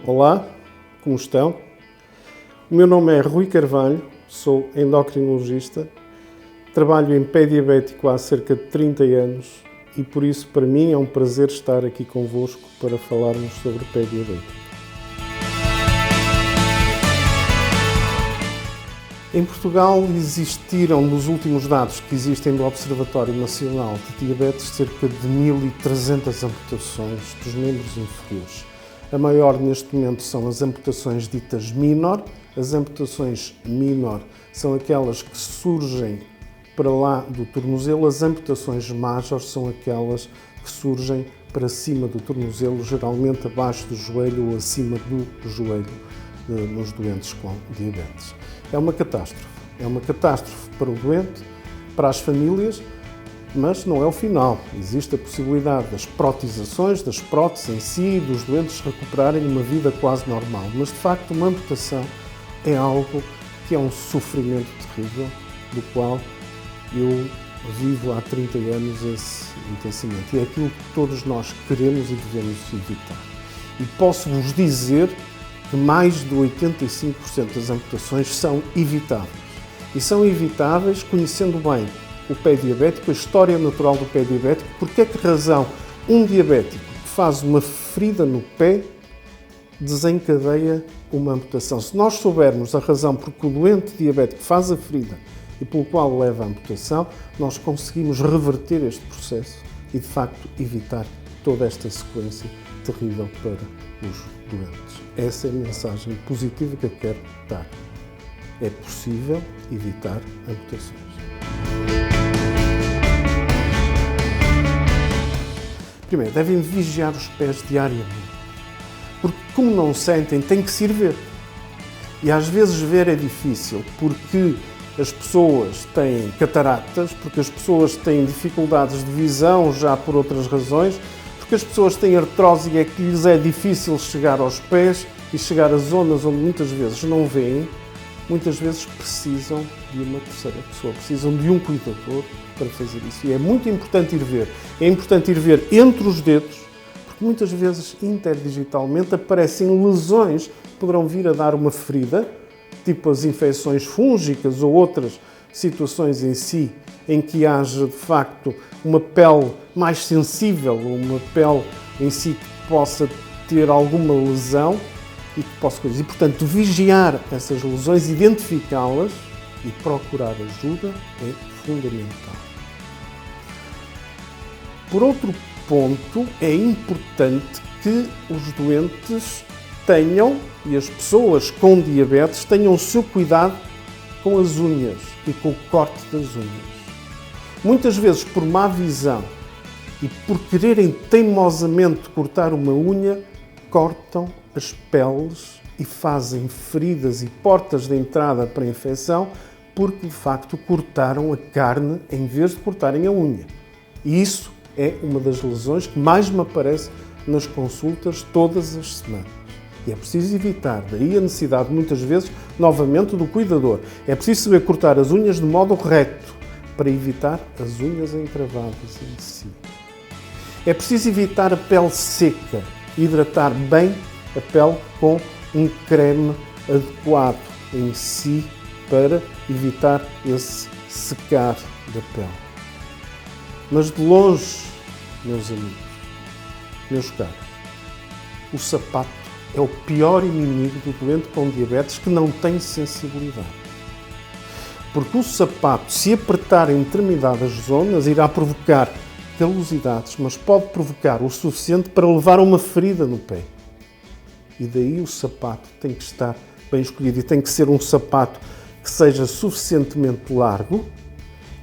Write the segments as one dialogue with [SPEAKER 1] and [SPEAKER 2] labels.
[SPEAKER 1] Olá, como estão? O meu nome é Rui Carvalho, sou endocrinologista, trabalho em pé diabético há cerca de 30 anos e por isso para mim é um prazer estar aqui convosco para falarmos sobre pé diabético. Em Portugal existiram, nos últimos dados que existem do Observatório Nacional de Diabetes, cerca de 1.300 amputações dos membros inferiores. A maior neste momento são as amputações ditas minor. As amputações minor são aquelas que surgem para lá do tornozelo. As amputações major são aquelas que surgem para cima do tornozelo, geralmente abaixo do joelho ou acima do joelho, nos doentes com diabetes. É uma catástrofe para o doente, para as famílias, mas não é o final. Existe a possibilidade das protizações, das próteses em si, dos doentes recuperarem uma vida quase normal. Mas, de facto, uma amputação é algo que é um sofrimento terrível, do qual eu vivo há 30 anos intensamente. E é aquilo que todos nós queremos e devemos evitar. E posso-vos dizer que mais de 85% das amputações são evitáveis. E são evitáveis conhecendo bem o pé diabético, a história natural do pé diabético, porque é que razão um diabético que faz uma ferida no pé desencadeia uma amputação. Se nós soubermos a razão porque o doente diabético faz a ferida e pelo qual leva a amputação, nós conseguimos reverter este processo e, de facto, evitar toda esta sequência terrível para os doentes. Essa é a mensagem positiva que eu quero dar. É possível evitar amputações. Primeiro, devem vigiar os pés diariamente, porque como não sentem, tem que se ir ver. E às vezes ver é difícil, porque as pessoas têm cataratas, porque as pessoas têm dificuldades de visão já por outras razões, porque as pessoas têm artrose e é que lhes é difícil chegar aos pés e chegar a zonas onde muitas vezes não veem, muitas vezes precisam de uma terceira pessoa, precisam de um cuidador para fazer isso. E é muito importante ir ver. É importante ir ver entre os dedos, porque muitas vezes interdigitalmente aparecem lesões que poderão vir a dar uma ferida, tipo as infecções fúngicas ou outras situações em si, em que haja de facto uma pele mais sensível, uma pele em si que possa ter alguma lesão e que possa coisas. E, portanto, vigiar essas lesões, identificá-las e procurar ajuda é fundamental. Por outro ponto, é importante que os doentes tenham, e as pessoas com diabetes, tenham o seu cuidado com as unhas e com o corte das unhas. Muitas vezes, por má visão e por quererem teimosamente cortar uma unha, cortam as peles e fazem feridas e portas de entrada para a infecção porque, de facto, cortaram a carne em vez de cortarem a unha. E isso é uma das lesões que mais me aparece nas consultas todas as semanas. E é preciso evitar, daí a necessidade, muitas vezes, novamente, do cuidador. É preciso saber cortar as unhas de modo reto para evitar as unhas encravadas em si. É preciso evitar a pele seca, hidratar bem a pele com um creme adequado em si para evitar esse secar da pele. Mas de longe, meus amigos, meus caros, o sapato é o pior inimigo do doente com diabetes que não tem sensibilidade. Porque o sapato, se apertar em determinadas zonas, irá provocar calosidades, mas pode provocar o suficiente para levar a uma ferida no pé. E daí o sapato tem que estar bem escolhido e tem que ser um sapato que seja suficientemente largo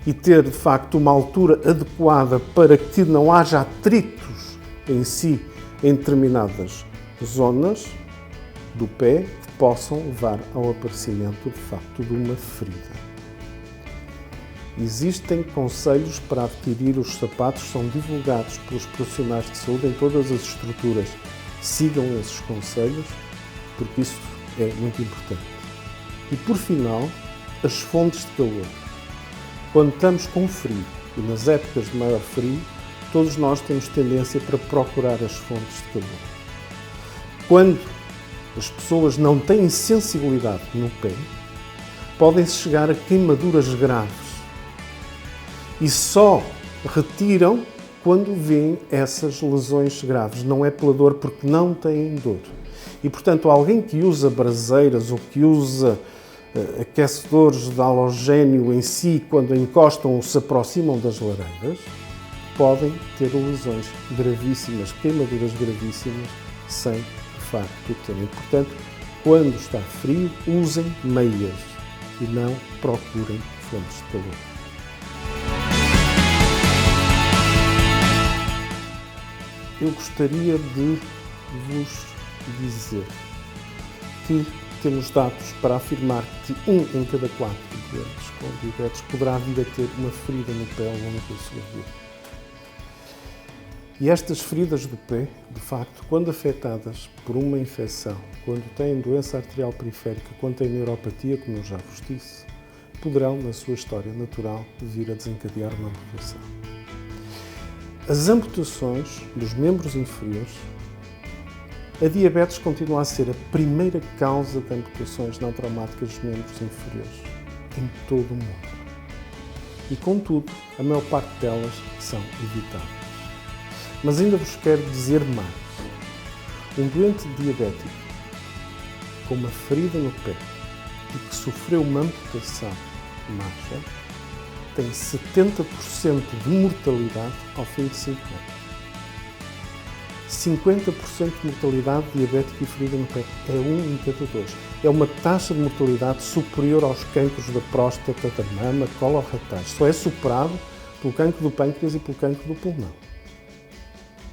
[SPEAKER 1] e ter, de facto, uma altura adequada para que não haja atritos em si em determinadas zonas do pé que possam levar ao aparecimento, de facto, de uma ferida. Existem conselhos para adquirir os sapatos, são divulgados pelos profissionais de saúde em todas as estruturas. Sigam esses conselhos, porque isso é muito importante. E, por final, as fontes de calor. Quando estamos com frio e nas épocas de maior frio, todos nós temos tendência para procurar as fontes de calor. Quando as pessoas não têm sensibilidade no pé, podem chegar a queimaduras graves e só retiram quando veem essas lesões graves. Não é pela dor, porque não têm dor. E, portanto, alguém que usa braseiras ou que usa aquecedores de halogénio em si, quando encostam ou se aproximam das lareiras, podem ter lesões gravíssimas, queimaduras gravíssimas, sem, de facto, terem. Portanto, quando está frio, usem meias e não procurem fontes de calor. Eu gostaria de vos dizer que temos dados para afirmar que 1 em cada 4 doentes com diabetes poderá vir a ter uma ferida no pé ao longo da sua vida. E estas feridas do pé, de facto, quando afetadas por uma infecção, quando têm doença arterial periférica, quando têm neuropatia, como eu já vos disse, poderão, na sua história natural, vir a desencadear uma amputação. As amputações dos membros inferiores, a diabetes continua a ser a primeira causa de amputações não traumáticas dos membros inferiores em todo o mundo. E, contudo, a maior parte delas são evitáveis. Mas ainda vos quero dizer mais. Um doente diabético com uma ferida no pé e que sofreu uma amputação marcha tem 70% de mortalidade ao fim de 5 anos. 50% de mortalidade diabética e ferida no pé. É 1 em cada 2. É uma taxa de mortalidade superior aos cancros da próstata, da mama, coloretais. Só é superado pelo cancro do pâncreas e pelo cancro do pulmão.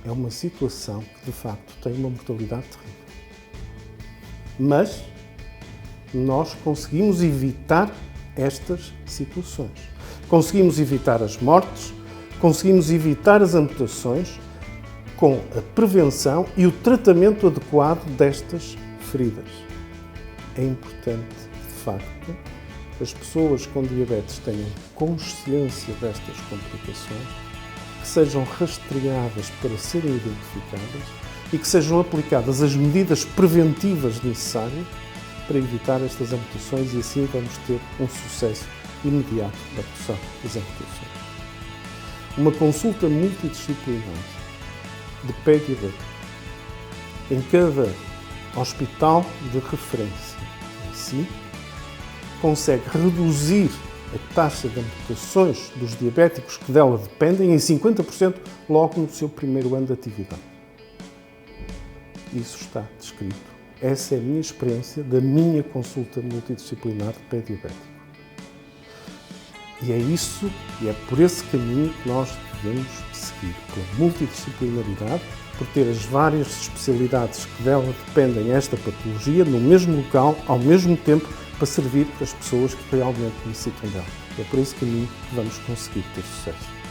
[SPEAKER 1] É uma situação que, de facto, tem uma mortalidade terrível. Mas nós conseguimos evitar estas situações. Conseguimos evitar as mortes, conseguimos evitar as amputações com a prevenção e o tratamento adequado destas feridas. É importante, de facto, que as pessoas com diabetes tenham consciência destas complicações, que sejam rastreadas para serem identificadas e que sejam aplicadas as medidas preventivas necessárias para evitar estas amputações e assim vamos ter um sucesso imediato da redução das amputações. Uma consulta multidisciplinar de pé diabético em cada hospital de referência em si consegue reduzir a taxa de amputações dos diabéticos que dela dependem em 50% logo no seu primeiro ano de atividade. Isso está descrito. Essa é a minha experiência da minha consulta multidisciplinar de pé diabético. E é isso, e é por esse caminho que nós devemos seguir, pela multidisciplinaridade, por ter as várias especialidades que dela dependem esta patologia no mesmo local, ao mesmo tempo, para servir as pessoas que realmente necessitam dela. É por esse caminho que vamos conseguir ter sucesso.